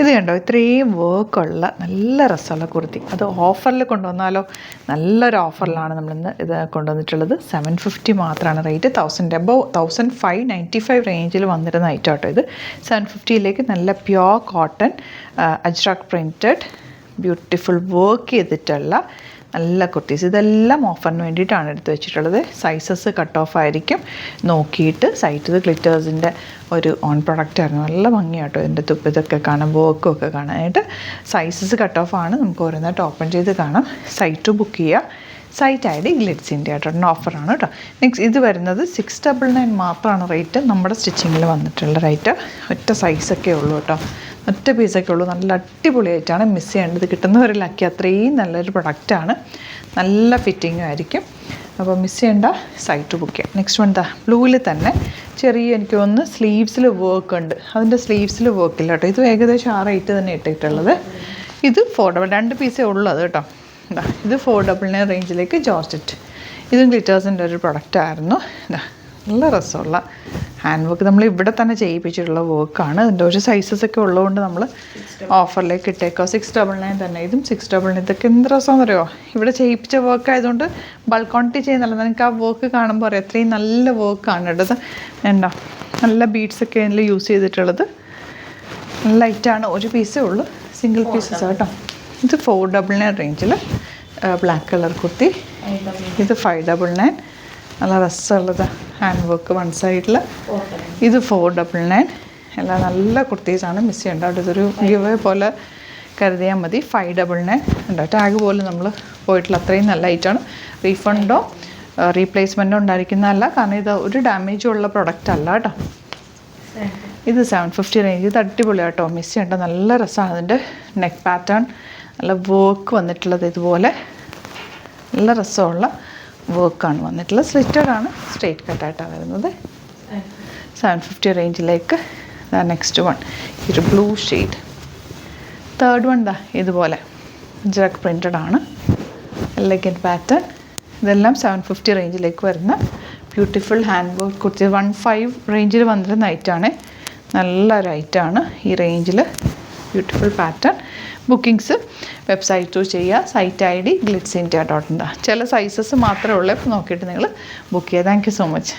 ഇത് കണ്ടോ, ഇത്രയും വർക്കുള്ള നല്ല രസമുള്ള കുർത്തി. അത് ഓഫറിൽ കൊണ്ടുവന്നാലോ, നല്ലൊരു ഓഫറിലാണ് നമ്മളിന്ന് ഇത് കൊണ്ടുവന്നിട്ടുള്ളത്. 750 മാത്രമാണ് റേറ്റ്. 1000 എബവ് 1595 റേഞ്ചിൽ വന്നിരുന്ന ഐറ്റം കേട്ടോ ഇത്. 750ലേക്ക് നല്ല pure cotton ajrak printed beautiful work ചെയ്തിട്ടുള്ള നല്ല കുർത്തീസ്. ഇതെല്ലാം ഓഫറിന് വേണ്ടിയിട്ടാണ് എടുത്ത് വെച്ചിട്ടുള്ളത്. സൈസസ് കട്ട് ഓഫ് ആയിരിക്കും. നോക്കിയിട്ട് സൈറ്റ് ഗ്ലിറ്റേഴ്സിൻ്റെ ഒരു ഓൺ പ്രൊഡക്റ്റ് ആയിരുന്നു. നല്ല ഭംഗിയാട്ടോ ഇതിൻ്റെ ഇതൊക്കെ കാണാം, വർക്കും ഒക്കെ കാണാനായിട്ട്. സൈസസ് കട്ട് ഓഫ് ആണ്. നമുക്ക് ഓരോന്നായിട്ട് ഓപ്പൺ ചെയ്ത് കാണാം. സൈറ്റ് ബുക്ക് ചെയ്യുക. Site I D Glitz India കേട്ടോ, ഓഫറാണ് കേട്ടോ. നെക്സ്റ്റ് ഇത് വരുന്നത് 699 മാത്രമാണ് റേറ്റ്. നമ്മുടെ സ്റ്റിച്ചിങ്ങിൽ വന്നിട്ടുള്ള റേറ്റ്. ഒറ്റ സൈസൊക്കെ ഉള്ളൂ കേട്ടോ, ഒറ്റ പീസൊക്കെ ഉള്ളൂ. നല്ല അടിപൊളിയായിട്ടാണ്. മിസ് ചെയ്യേണ്ടത്, കിട്ടുന്നവരിലാക്കി. അത്രയും നല്ലൊരു പ്രൊഡക്റ്റാണ്. നല്ല ഫിറ്റിങ്ങും ആയിരിക്കും. അപ്പോൾ മിസ് ചെയ്യേണ്ട, സൈറ്റ് ബുക്ക് ചെയ്യാം. നെക്സ്റ്റ് വൺ ബ്ലൂവിൽ തന്നെ ചെറിയ, എനിക്ക് തോന്നുന്നു സ്ലീവ്സിൽ വർക്ക് ഉണ്ട്. അതിൻ്റെ സ്ലീവ്സിൽ വർക്ക് ഇല്ല കേട്ടോ. ഇത് ഏകദേശം ആ റേറ്റ് തന്നെ ഇട്ടിട്ടുള്ളത്. ഇത് 4 പീസേ ഉള്ളൂ അത് കേട്ടോ. ഇത് 499 റേഞ്ചിലേക്ക് ജോർജറ്റ്. ഇതും ഗ്ലിറ്റേഴ്സിൻ്റെ ഒരു പ്രൊഡക്റ്റായിരുന്നു. നല്ല രസമുള്ള ഹാൻഡ് വർക്ക്. നമ്മൾ ഇവിടെ തന്നെ ചെയ്യിപ്പിച്ചിട്ടുള്ള വർക്കാണ്. ഇതിൻ്റെ ഒരു സൈസസ് ഒക്കെ ഉള്ളതുകൊണ്ട് നമ്മൾ ഓഫറിലേക്ക് ഇട്ടേക്കോ. 699 തന്നെ. ഇതും 699. ഇതൊക്കെ എന്ത് രസമാണെന്ന് അറിയുമോ, ഇവിടെ ചെയ്യിപ്പിച്ച വർക്ക് ആയതുകൊണ്ട് ബൾക്ക് ക്വാണ്ടിറ്റി ചെയ്യുന്നില്ല. നിങ്ങൾക്ക് ആ വർക്ക് കാണുമ്പോൾ അറിയാം അത്രയും നല്ല വർക്കാണ് ഇടത്. എന്താ നല്ല ബീഡ്സൊക്കെ അതിൽ യൂസ് ചെയ്തിട്ടുള്ളത്. നല്ല ലൈറ്റാണ്. ഒരു പീസേ ഉള്ളൂ, സിംഗിൾ പീസസ് കേട്ടോ. ഇത് 499 റേഞ്ചിൽ ബ്ലാക്ക് കളർ കുർത്തി. ഇത് 599. നല്ല രസമുള്ളത് ഹാൻഡ് വർക്ക് വൺ സൈഡിൽ. ഇത് 499. എല്ലാം നല്ല കുർത്തീസാണ്. മിസ് ചെയ്യേണ്ട കേട്ടോ. ഇതൊരു ഗിവ് പോലെ കരുതിയാൽ മതി. 599 ഉണ്ടോ. ടാഗ് പോലും നമ്മൾ പോയിട്ടുള്ള അത്രയും നല്ല ഐറ്റമാണ്. റീഫണ്ടോ റീപ്ലേസ്മെൻറ്റോ ഉണ്ടായിരിക്കുന്നതല്ല, കാരണം ഇത് ഒരു ഡാമേജും ഉള്ള പ്രൊഡക്റ്റ് അല്ല കേട്ടോ. ഇത് 750 റേഞ്ച്. ഇത് അടിപൊളിയാണ് കേട്ടോ, മിസ് ചെയ്യേണ്ട. നല്ല രസമാണ്. അതിൻ്റെ നെക്ക് പാറ്റേൺ നല്ല വർക്ക് വന്നിട്ടുള്ളത്. ഇതുപോലെ നല്ല രസമുള്ള വർക്കാണ് വന്നിട്ടുള്ളത്. സ്ലിറ്റഡാണ്, സ്ട്രെയിറ്റ് കട്ടായിട്ടാണ് വരുന്നത്. 750 റേഞ്ചിലേക്ക് നെക്സ്റ്റ് വൺ ഒരു ബ്ലൂ ഷെയ്ഡ്. തേർഡ് വൺ ഇതുപോലെ ജക്ക് പ്രിൻറ്റഡ് ആണ്. Elegant pattern. ഇതെല്ലാം 750 റേഞ്ചിലേക്ക് വരുന്ന ബ്യൂട്ടിഫുൾ ഹാൻഡ് വർക്ക് കുർത്തി. 15 റേഞ്ചിൽ വന്നിരുന്ന ഐറ്റാണ്. നല്ലൊരു ഐറ്റാണ് ഈ റേഞ്ചിൽ. Beautiful pattern. Bookings website through ചെയ്യുക. Site I D glitzindia.in. ചില സൈസസ് മാത്രമേ ഉള്ളൂ. ഇപ്പോൾ നോക്കിയിട്ട് നിങ്ങൾ ബുക്ക് ചെയ്യുക. Thank you so much.